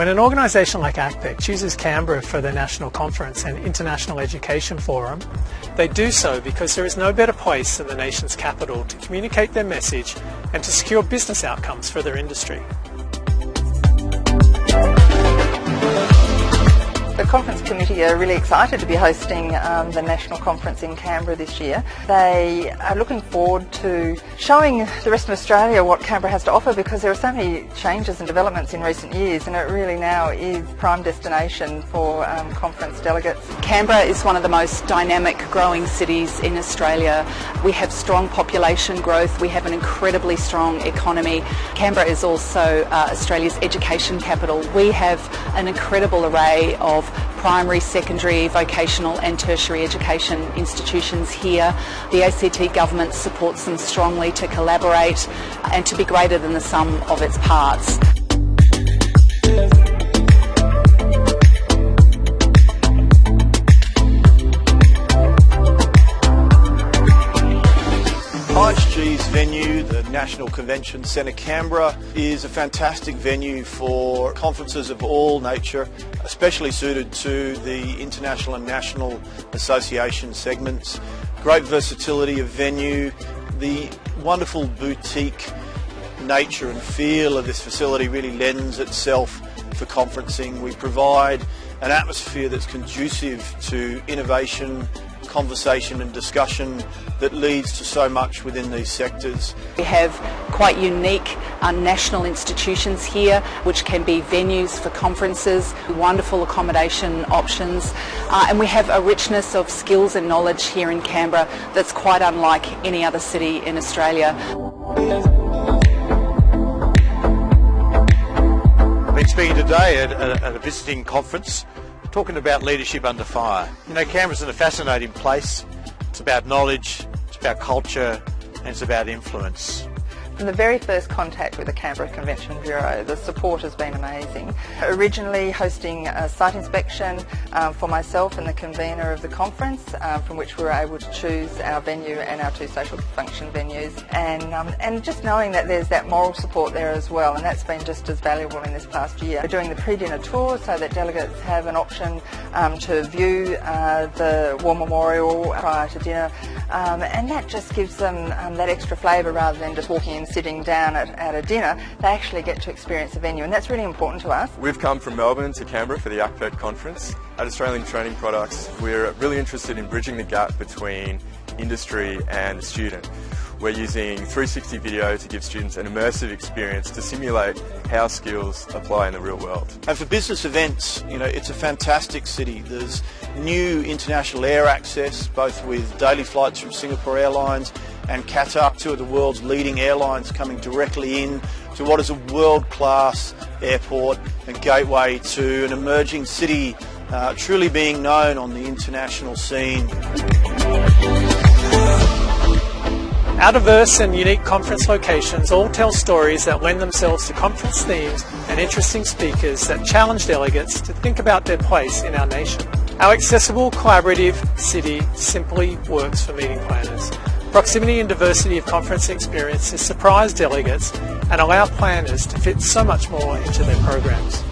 When an organisation like ACPET chooses Canberra for their national conference and international education forum, they do so because there is no better place than the nation's capital to communicate their message and to secure business outcomes for their industry. The conference committee are really excited to be hosting the national conference in Canberra this year. They are looking forward to showing the rest of Australia what Canberra has to offer, because there are so many changes and developments in recent years, and it really now is prime destination for conference delegates. Canberra is one of the most dynamic growing cities in Australia. We have strong population growth, we have an incredibly strong economy. Canberra is also Australia's education capital. We have an incredible array of primary, secondary, vocational and tertiary education institutions here. The ACT government supports them strongly to collaborate and to be greater than the sum of its parts. IHG's venue, the National Convention Centre Canberra, is a fantastic venue for conferences of all nature, especially suited to the international and national association segments. Great versatility of venue, the wonderful boutique nature and feel of this facility really lends itself for conferencing. We provide an atmosphere that's conducive to innovation, conversation and discussion that leads to so much within these sectors. We have quite unique national institutions here, which can be venues for conferences, wonderful accommodation options, and we have a richness of skills and knowledge here in Canberra that's quite unlike any other city in Australia. I've been speaking today at a visiting conference talking about leadership under fire. You know, Canberra's a fascinating place. It's about knowledge, it's about culture, and it's about influence. From the very first contact with the Canberra Convention Bureau, the support has been amazing. Originally hosting a site inspection for myself and the convener of the conference, from which we were able to choose our venue and our two social function venues, and just knowing that there's that moral support there as well, and that's been just as valuable in this past year. We're doing the pre-dinner tour so that delegates have an option to view the war memorial prior to dinner, and that just gives them that extra flavour rather than just walking in sitting down at a dinner. They actually get to experience the venue, and that's really important to us. We've come from Melbourne to Canberra for the ACPET conference. At Australian Training Products, we're really interested in bridging the gap between industry and the student. We're using 360 video to give students an immersive experience to simulate how skills apply in the real world. And for business events, you know, it's a fantastic city. There's new international air access, both with daily flights from Singapore Airlines and Qatar, two of the world's leading airlines coming directly in to what is a world-class airport and gateway to an emerging city, truly being known on the international scene. Our diverse and unique conference locations all tell stories that lend themselves to conference themes and interesting speakers that challenge delegates to think about their place in our nation. Our accessible, collaborative city simply works for meeting planners. Proximity and diversity of conference experiences surprise delegates and allow planners to fit so much more into their programs.